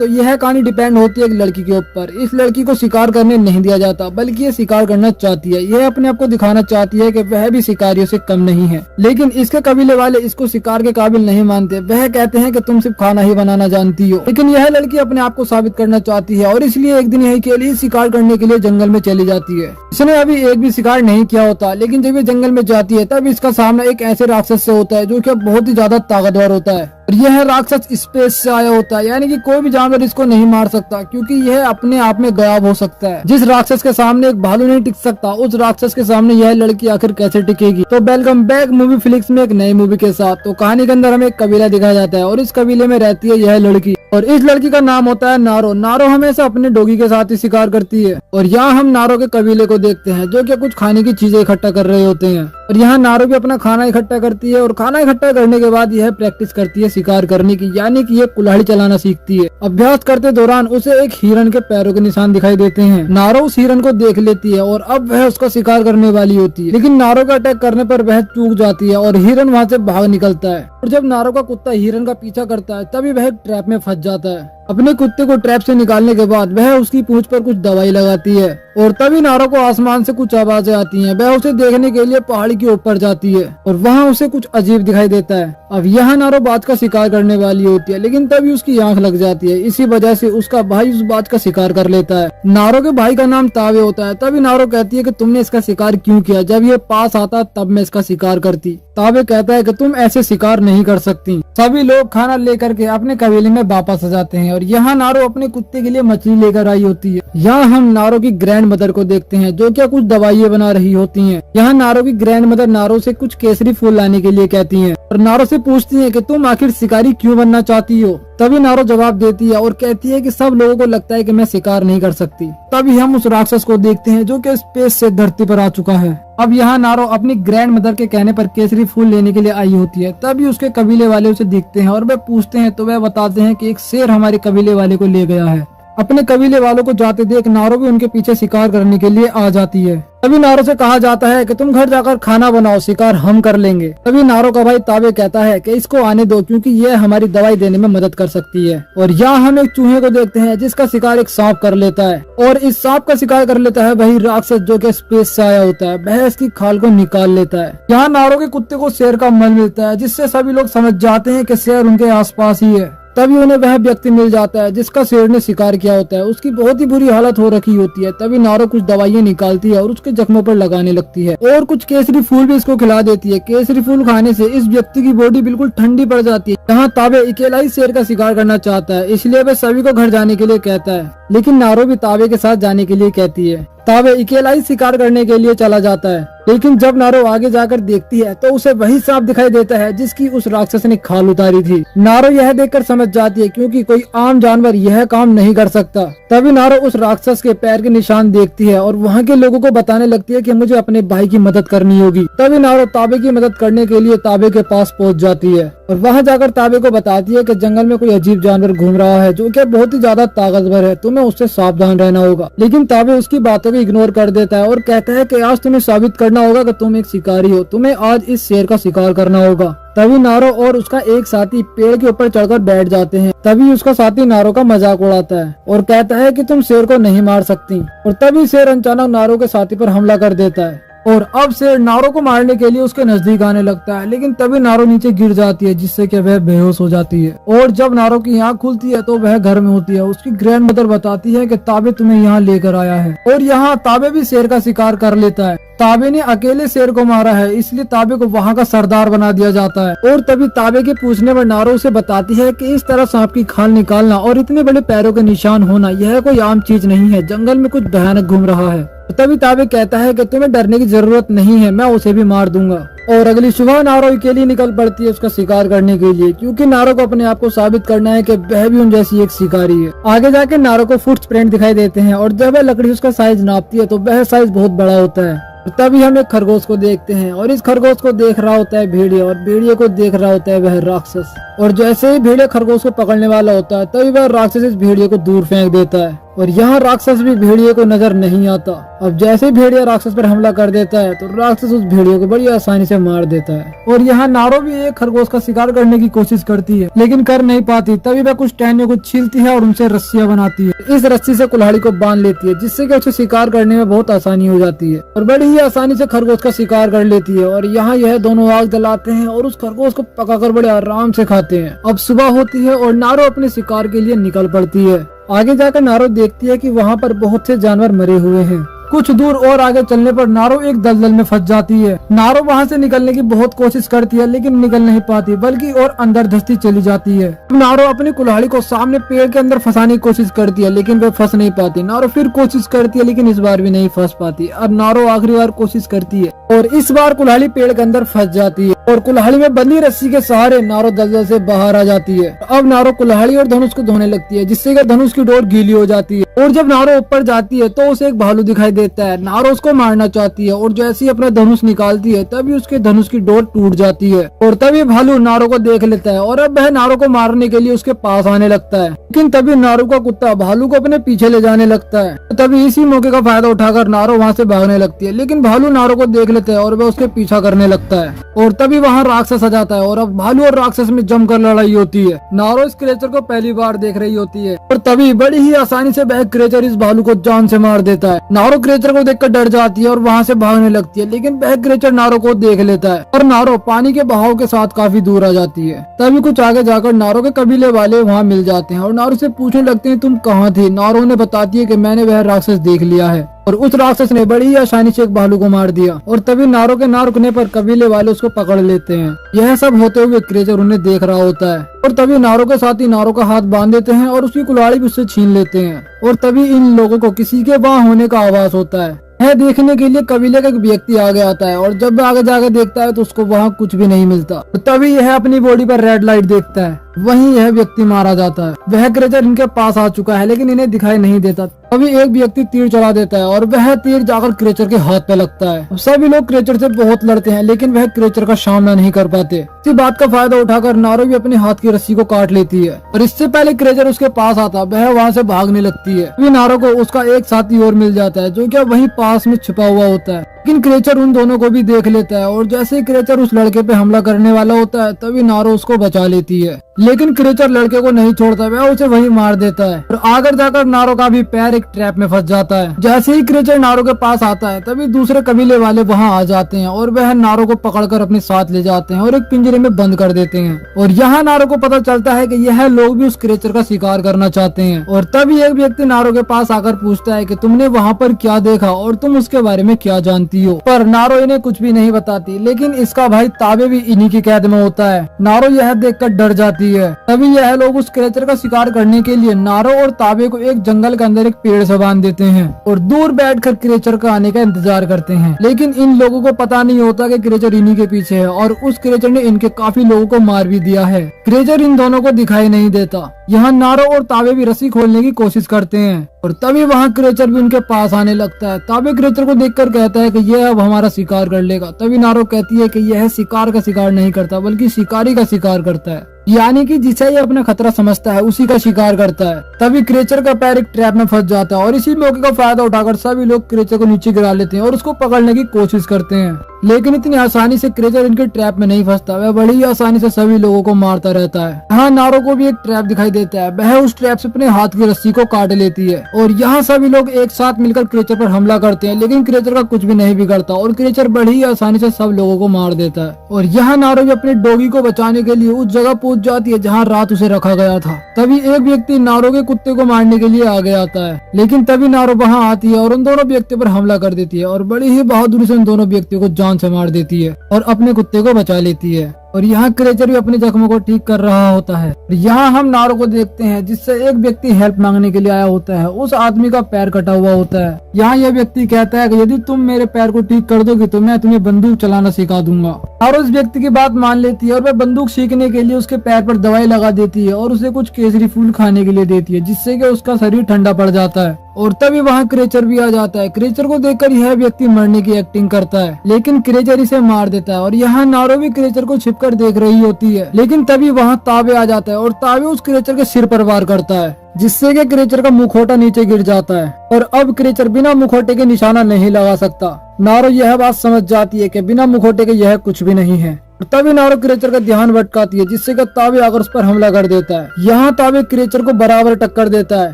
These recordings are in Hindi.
तो यह कहानी डिपेंड होती है एक लड़की के ऊपर। इस लड़की को शिकार करने नहीं दिया जाता, बल्कि ये शिकार करना चाहती है। यह अपने आप को दिखाना चाहती है कि वह भी शिकारियों से कम नहीं है। लेकिन इसके कबीले वाले इसको शिकार के काबिल नहीं मानते। वह कहते हैं कि तुम सिर्फ खाना ही बनाना जानती हो। लेकिन यह लड़की अपने आप को साबित करना चाहती है और इसलिए एक दिन यही अकेली शिकार करने के लिए जंगल में चली जाती है। इसने अभी एक भी शिकार नहीं किया होता, लेकिन जब ये जंगल में जाती है तब इसका सामना एक ऐसे राक्षस से होता है जो कि बहुत ही ज्यादा ताकतवर होता है। और यह राक्षस स्पेस से आया होता है, यानी कि कोई भी जानवर इसको नहीं मार सकता, क्योंकि यह अपने आप में गायब हो सकता है। जिस राक्षस के सामने एक भालू नहीं टिक सकता, उस राक्षस के सामने यह लड़की आखिर कैसे टिकेगी। तो वेलकम बैक मूवी फ्लिक्स में एक नई मूवी के साथ। तो कहानी के अंदर हमें एक कबीला दिखाया जाता है और इस कबीले में रहती है यह लड़की, और इस लड़की का नाम होता है नारो। नारो हमेशा अपने डॉगी के साथ ही शिकार करती है। और यहाँ हम नारो के कबीले को देखते हैं जो कि कुछ खाने की चीजें इकट्ठा कर रहे होते हैं। और यहाँ नारो भी अपना खाना इकट्ठा करती है और खाना इकट्ठा करने के बाद यह प्रैक्टिस करती है शिकार करने की, यानी कि ये कुल्हाड़ी चलाना सीखती है। अभ्यास करते दौरान उसे एक हिरन के पैरों के निशान दिखाई देते हैं। नारो उस हिरन को देख लेती है और अब वह उसका शिकार करने वाली होती है, लेकिन नारो का अटैक करने पर वह चूक जाती है और हिरन वहाँ से भाग निकलता है। और जब नारो का कुत्ता हिरन का पीछा करता है तभी वह ट्रैप में फंस जाता है। अपने कुत्ते को ट्रैप से निकालने के बाद वह उसकी पूंछ पर कुछ दवाई लगाती है और तभी नारो को आसमान से कुछ आवाजें आती हैं। वह उसे देखने के लिए पहाड़ी के ऊपर जाती है और वहाँ उसे कुछ अजीब दिखाई देता है। अब यहाँ नारो बाज का शिकार करने वाली होती है, लेकिन तभी उसकी आंख लग जाती है। इसी वजह से उसका भाई उस बाज का शिकार कर लेता है। नारो के भाई का नाम तावे होता है। तभी नारो कहती है कि तुमने इसका शिकार क्यों किया, जब ये पास आता तब मैं इसका शिकार करती। तावे कहता है कि तुम ऐसे शिकार नहीं कर सकती। सभी लोग खाना लेकर के अपने कबीले में वापस आ जाते हैं और यहाँ नारो अपने कुत्ते के लिए मछली लेकर आई होती है। यहाँ हम नारो की ग्रैंड मदर को देखते हैं जो क्या कुछ दवाइयाँ बना रही होती हैं। यहाँ नारो की ग्रैंड मदर नारो से कुछ केसरी फूल लाने के लिए कहती हैं और नारो से पूछती हैं कि तुम आखिर शिकारी क्यों बनना चाहती हो। तभी नारो जवाब देती है और कहती है कि सब लोगों को लगता है कि मैं शिकार नहीं कर सकती। तभी हम उस राक्षस को देखते हैं जो कि स्पेस से धरती पर आ चुका है। अब यहाँ नारो अपनी ग्रैंड मदर के कहने पर केसरी फूल लेने के लिए आई होती है। तभी उसके कबीले वाले उसे देखते हैं और वह पूछते हैं तो वह बताते हैं कि एक शेर हमारे कबीले वाले को ले गया है। अपने कबीले वालों को जाते देख नारो भी उनके पीछे शिकार करने के लिए आ जाती है। तभी नारो से कहा जाता है कि तुम घर जाकर खाना बनाओ, शिकार हम कर लेंगे। तभी नारो का भाई तावे कहता है कि इसको आने दो, क्योंकि यह हमारी दवाई देने में मदद कर सकती है। और यहाँ हम एक चूहे को देखते हैं जिसका शिकार एक सांप कर लेता है और इस सांप का शिकार कर लेता है वही राक्षस जो कि स्पेस से आया होता है। वह इसकी खाल को निकाल लेता है। यहाँ नारो के कुत्ते को शेर का मल मिलता है, जिससे सभी लोग समझ जाते हैं कि शेर उनके आसपास ही है। तभी उन्हें वह व्यक्ति मिल जाता है जिसका शेर ने शिकार किया होता है। उसकी बहुत ही बुरी हालत हो रखी होती है। तभी नारो कुछ दवाइयाँ निकालती है और उसके जख्मों पर लगाने लगती है और कुछ केसरी फूल भी इसको खिला देती है। केसरी फूल खाने से इस व्यक्ति की बॉडी बिल्कुल ठंडी पड़ जाती है। यहाँ तावे अकेला ही शेर का शिकार करना चाहता है, इसलिए वह सभी को घर जाने के लिए कहता है, लेकिन नारो भी तावे के साथ जाने के लिए कहती है। तावे अकेला ही शिकार करने के लिए चला जाता है, लेकिन जब नारो आगे जाकर देखती है तो उसे वही सांप दिखाई देता है जिसकी उस राक्षस ने खाल उतारी थी। नारो यह देखकर समझ जाती है क्योंकि कोई आम जानवर यह काम नहीं कर सकता। तभी नारो उस राक्षस के पैर के निशान देखती है और वहाँ के लोगों को बताने लगती है कि मुझे अपने भाई की मदद करनी होगी। तभी नारो तावे की मदद करने के लिए तावे के पास पहुँच जाती है और वहाँ जाकर तावे को बताती है कि जंगल में कोई अजीब जानवर घूम रहा है जो कि बहुत ही ज्यादा ताकतवर है, तुम्हें उससे सावधान रहना होगा। लेकिन तावे उसकी बातों को इग्नोर कर देता है और कहता है कि आज तुम्हें साबित करना होगा कि तुम एक शिकारी हो, तुम्हें आज इस शेर का शिकार करना होगा। तभी नारो और उसका एक साथी पेड़ के ऊपर चढ़कर बैठ जाते हैं। तभी उसका साथी नारो का मजाक उड़ाता है और कहता है कि तुम शेर को नहीं मार सकती। और तभी शेर अचानक नारो के साथी पर हमला कर देता है और अब शेर नारो को मारने के लिए उसके नजदीक आने लगता है, लेकिन तभी नारो नीचे गिर जाती है जिससे कि वह बेहोश हो जाती है। और जब नारो की आंख खुलती है तो वह घर में होती है। उसकी ग्रैंड मदर बताती है कि ताबे तुम्हें यहाँ लेकर आया है और यहाँ ताबे भी शेर का शिकार कर लेता है। ताबे ने अकेले शेर को मारा है, इसलिए ताबे को वहाँ का सरदार बना दिया जाता है। और तभी ताबे के पूछने पर नारो उसे बताती है कि इस तरह सांप की खाल निकालना और इतने बड़े पैरों के निशान होना यह कोई आम चीज नहीं है, जंगल में कुछ भयानक घूम रहा है। तभी ताबे कहता है कि तुम्हें डरने की जरूरत नहीं है, मैं उसे भी मार दूंगा। और अगली सुबह नारो अकेली निकल पड़ती है उसका शिकार करने के लिए, क्योंकि नारो को अपने आप को साबित करना है कि वह भी उन जैसी एक शिकारी है। आगे जाके नारो को फुटप्रिंट दिखाई देते हैं और जब वह लकड़ी उसका साइज नापती है तो वह साइज बहुत बड़ा होता है। तभी हम एक खरगोश को देखते हैं और इस खरगोश को देख रहा होता है भेड़िया और भेड़िए को देख रहा होता है वह राक्षस। और जैसे ही भेड़िया खरगोश को पकड़ने वाला होता है तभी वह राक्षस इस भेड़िए को दूर फेंक देता है। और यहाँ राक्षस भी भेड़िए को नजर नहीं आता। अब जैसे ही भेड़िया राक्षस पर हमला कर देता है तो राक्षस उस भेड़िए को बड़ी आसानी से मार देता है। और यहाँ नारो भी एक खरगोश का शिकार करने की कोशिश करती है लेकिन कर नहीं पाती। तभी वह कुछ टहनियों को छीलती है और उनसे रस्सियां बनाती है। इस रस्सी से कुल्हाड़ी को बांध लेती है जिससे कि उसे शिकार करने में बहुत आसानी हो जाती है और बड़ी ही आसानी से खरगोश का शिकार कर लेती है। और यहाँ यह दोनों आग जलाते हैं और उस खरगोश को पकाकर बड़े आराम से खाते हैं। अब सुबह होती है और नारो अपने शिकार के लिए निकल पड़ती है। आगे जाकर नारो देखती है कि वहाँ पर बहुत से जानवर मरे हुए हैं। कुछ दूर और आगे चलने पर नारो एक दलदल में फंस जाती है। नारो वहाँ से निकलने की बहुत कोशिश करती है लेकिन निकल नहीं पाती बल्कि और अंदर धंसती चली जाती है। नारो अपनी कुल्हाड़ी को सामने पेड़ के अंदर फंसाने की कोशिश करती है लेकिन वह फंस नहीं पाती। नारो फिर कोशिश करती है लेकिन इस बार भी नहीं फंस पाती। अब नारो आखिरी बार कोशिश करती है और इस बार कुल्हाड़ी पेड़ के अंदर फंस जाती है और कुल्हाड़ी में बंधी रस्सी के सहारे नारो दलदल से बाहर आ जाती है। अब नारो कुल्हाड़ी और धनुष को धोने लगती है जिससे कि धनुष की डोर गीली हो जाती है। और जब नारो ऊपर जाती है तो उसे एक भालू दिखाई देता है। नारो उसको मारना चाहती है और जैसे ही अपना धनुष निकालती है तभी उसके धनुष की डोर टूट जाती है और तभी भालू नारो को देख लेता है और अब वह नारो को मारने के लिए उसके पास आने लगता है। लेकिन तभी नारो का कुत्ता भालू को अपने पीछे ले जाने लगता है। तभी इसी मौके का फायदा उठाकर नारो वहाँ से भागने लगती है लेकिन भालू नारो को देख लेता है और वह उसके पीछा करने लगता है। और तभी वहाँ राक्षस आ जाता है और अब भालू और राक्षस में जमकर लड़ाई होती है। नारो इस क्रिएचर को पहली बार देख रही होती है और तभी बड़ी ही आसानी से वह क्रिएचर इस भालू को जान से मार देता है। नारो क्रिएचर को देखकर डर जाती है और वहाँ से भागने लगती है लेकिन वह क्रिएचर नारो को देख लेता है और नारो पानी के बहाव के साथ काफी दूर आ जाती है। तभी कुछ आगे जाकर नारो के कबीले वाले वहाँ मिल जाते हैं और नारो से पूछने लगते हैं तुम कहाँ थी। नारो ने बताती है कि मैंने वह राक्षस देख लिया है और उस राक्षस ने बड़ी ही आसानी से एक भालू को मार दिया। और तभी नारो के ना रुकने पर कबीले वाले उसको पकड़ लेते हैं। यह सब होते हुए क्रिएचर उन्हें देख रहा होता है और तभी नारो के साथ ही नारो का हाथ बांध देते हैं और उसकी कुल्हाड़ी भी उससे छीन लेते हैं। और तभी इन लोगों को किसी के वहाँ होने का आभास होता है। यह देखने के लिए कबीले का एक व्यक्ति आगे आता है और जब आगे जाकर देखता है तो उसको वहाँ कुछ भी नहीं मिलता। तो तभी यह अपनी बॉडी पर रेड लाइट देखता है। वहीं यह व्यक्ति मारा जाता है। वह क्रिएचर इनके पास आ चुका है लेकिन इन्हें दिखाई नहीं देता। तभी एक व्यक्ति तीर चला देता है और वह तीर जाकर क्रिएचर के हाथ पे लगता है। सभी लोग क्रिएचर से बहुत लड़ते हैं लेकिन वह क्रिएचर का सामना नहीं कर पाते। इसी बात का फायदा उठाकर नारो भी अपने हाथ की रस्सी को काट लेती है और इससे पहले क्रिएचर उसके पास आता वह वहाँ से भागने लगती है। तभी नारो को उसका एक साथी और मिल जाता है जो कि वहीं पास में छिपा हुआ होता है। लेकिन क्रिएचर उन दोनों को भी देख लेता है और जैसे ही क्रिएचर उस लड़के पे हमला करने वाला होता है तभी नारो उसको बचा लेती है। लेकिन क्रिएचर लड़के को नहीं छोड़ता, वह उसे वहीं मार देता है और आगे जाकर नारो का भी पैर एक ट्रैप में फंस जाता है। जैसे ही क्रिएचर नारो के पास आता है तभी दूसरे कबीले वाले वहाँ आ जाते हैं और वह नारो को पकड़कर अपने साथ ले जाते हैं और एक पिंजरे में बंद कर देते हैं। और यहाँ नारो को पता चलता है कि यह लोग भी उस क्रिएचर का शिकार करना चाहते हैं। और तभी एक व्यक्ति नारो के पास आकर पूछता है कि तुमने वहाँ पर क्या देखा और तुम उसके बारे में क्या जानती हो। पर नारो इन्हें कुछ भी नहीं बताती, लेकिन इसका भाई ताबे भी इन्हीं की कैद में होता है। नारो यह देखकर डर जाती है। तभी यह लोग उस क्रिएचर का शिकार करने के लिए नारो और ताबे को एक जंगल के अंदर एक पेड़ से बांध देते हैं और दूर बैठकर क्रिएचर का आने का इंतजार करते हैं। लेकिन इन लोगों को पता नहीं होता कि क्रिएचर इन्हीं के पीछे है और उस क्रिएचर ने इनके काफी लोगों को मार भी दिया है। क्रिएचर इन दोनों को दिखाई नहीं देता। यहाँ नारो और ताबे भी रस्सी खोलने की कोशिश करते हैं और तभी वहाँ क्रिएचर भी उनके पास आने लगता है। ताबे क्रिएचर को देखकर कहता है कि यह अब हमारा शिकार कर लेगा। तभी नारो कहती है कि यह शिकार का शिकार नहीं करता बल्कि शिकारी का शिकार करता है, यानी कि जिसे ये अपना खतरा समझता है उसी का शिकार करता है। तभी क्रिएचर का पैर एक ट्रैप में फंस जाता है और इसी मौके का फायदा उठाकर सभी लोग क्रिएचर को नीचे गिरा लेते हैं और उसको पकड़ने की कोशिश करते हैं। लेकिन इतनी आसानी से क्रिएचर इनके ट्रैप में नहीं फंसता, वह बड़ी ही आसानी से सभी लोगों को मारता रहता है। यहाँ नारो को भी एक ट्रैप दिखाई देता है, वह उस ट्रैप से अपने हाथ की रस्सी को काट लेती है और यहाँ सभी लोग एक साथ मिलकर क्रिएचर पर हमला करते हैं। लेकिन क्रिएचर का कुछ भी नहीं बिगड़ता और क्रिएचर बड़ी ही आसानी से सब लोगों को मार देता है। और यहाँ नारो भी अपने डॉगी को बचाने के लिए उस जगह पहुंच जाती है जहाँ रात उसे रखा गया था। तभी एक व्यक्ति नारो के कुत्ते को मारने के लिए आगे आता है, लेकिन तभी नारो वहाँ आती है और उन दोनों व्यक्तियों पर हमला कर देती है और बड़ी ही बहादुरी से उन दोनों व्यक्तियों को जान से मार देती है और अपने कुत्ते को बचा लेती है। और यहाँ क्रिएचर भी अपने जख्मों को ठीक कर रहा होता है। यहाँ हम नारो को देखते हैं जिससे एक व्यक्ति हेल्प मांगने के लिए आया होता है। उस आदमी का पैर कटा हुआ होता है। यहाँ यह व्यक्ति कहता है कि यदि तुम मेरे पैर को ठीक कर दोगे तो मैं तुम्हें बंदूक चलाना सिखा दूंगा। नारो इस व्यक्ति की बात मान लेती है और वह बंदूक सीखने के लिए उसके पैर पर दवाई लगा देती है और उसे कुछ केसरी फूल खाने के लिए देती है जिससे कि उसका शरीर ठंडा पड़ जाता है। और तभी वहाँ क्रेचर भी आ जाता है। क्रेचर को देखकर यह व्यक्ति मरने की एक्टिंग करता है, लेकिन क्रेचर इसे मार देता है और यहाँ नारो भी क्रेचर को छिपकर देख रही होती है। लेकिन तभी वहाँ ताबे आ जाता है और ताबे उस क्रेचर के सिर पर वार करता है, जिससे कि क्रेचर का मुखौटा नीचे गिर जाता है और अब क्रेचर बिना मुखौटे के निशाना नहीं लगा सकता। नारो यह बात समझ जाती है कि बिना मुखौटे के यह कुछ भी नहीं है। तभी नारो क्रेचर का ध्यान भटकाती है, जिससे कि ताबे आकर उस पर हमला कर देता है। यहाँ ताबे क्रेचर को बराबर टक्कर देता है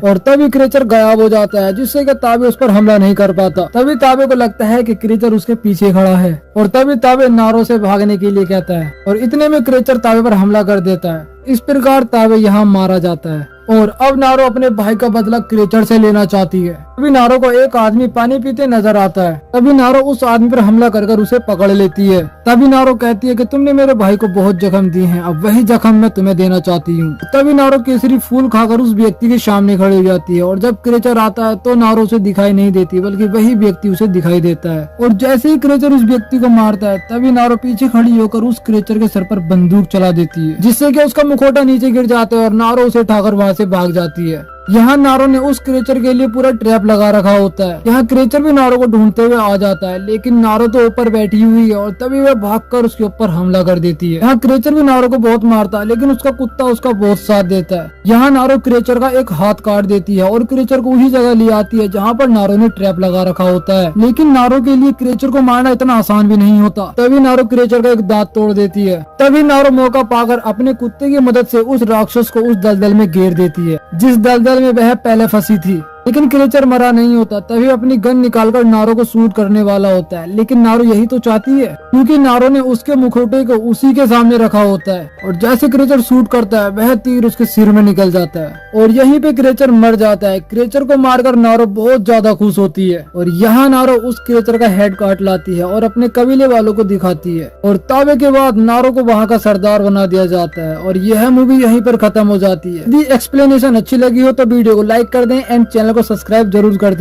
और तभी क्रेचर गायब हो जाता है, जिससे कि ताबे उस पर हमला नहीं कर पाता। तभी ताबे को लगता है कि क्रेचर उसके पीछे खड़ा है और तभी ताबे नारो से भागने के लिए कहता है और इतने में क्रेचर ताबे पर हमला कर देता है। इस प्रकार ताबे यहाँ मारा जाता है और अब नारो अपने भाई का बदला क्रेचर से लेना चाहती है। तभी नारो को एक आदमी पानी पीते नजर आता है। तभी नारो उस आदमी पर हमला कर उसे पकड़ लेती है। तभी नारो कहती है कि तुमने मेरे भाई को बहुत जख्म दिए हैं, अब वही जख्म मैं तुम्हें देना चाहती हूँ। तभी नारो केसरी फूल खाकर उस व्यक्ति के सामने खड़ी हो जाती है और जब क्रेचर आता है तो नारो उसे दिखाई नहीं देती, बल्कि वही व्यक्ति उसे दिखाई देता है। और जैसे ही क्रेचर उस व्यक्ति को मारता है तभी नारो पीछे खड़ी होकर उस क्रेचर के सर पर बंदूक चला देती है, जिससे कि उसका मुखौटा नीचे गिर जाता है और नारो उसे उठाकर वहाँ से भाग जाती है। यहाँ नारो ने उस क्रेचर के लिए पूरा ट्रैप लगा रखा होता है। यहाँ क्रेचर भी नारो को ढूंढते हुए आ जाता है, लेकिन नारो तो ऊपर बैठी हुई है और तभी वह भागकर उसके ऊपर हमला कर देती है। यहाँ क्रेचर भी नारो को बहुत मारता है, लेकिन उसका कुत्ता उसका बहुत साथ देता है। यहाँ नारो क्रेचर का एक हाथ काट देती है और क्रेचर को उसी जगह ले आती है जहाँ पर नारो ने ट्रैप लगा रखा होता है। लेकिन नारो के लिए क्रेचर को मारना इतना आसान भी नहीं होता। तभी नारो क्रेचर का एक दांत तोड़ देती है। तभी नारो मौका पाकर अपने कुत्ते की मदद से उस राक्षस को उस दलदल में घेर देती है, जिस दलदल में वह पहले फंसी थी। लेकिन क्रेचर मरा नहीं होता। तभी अपनी गन निकालकर नारो को शूट करने वाला होता है, लेकिन नारो यही तो चाहती है, क्योंकि नारो ने उसके मुखौटे को उसी के सामने रखा होता है। और जैसे क्रेचर शूट करता है वह तीर उसके सिर में निकल जाता है और यहीं पे क्रेचर मर जाता है। क्रेचर को मारकर नारो बहुत ज्यादा खुश होती है और यहाँ नारो उस क्रेचर का हेड काट लाती है और अपने कबीले वालों को दिखाती है। और ताबे के बाद नारो को वहाँ का सरदार बना दिया जाता है और यह मूवी यहीं पर खत्म हो जाती है। यदि एक्सप्लेनेशन अच्छी लगी हो तो वीडियो को लाइक कर दें एंड चैनल को सब्सक्राइब जरूर कर दें।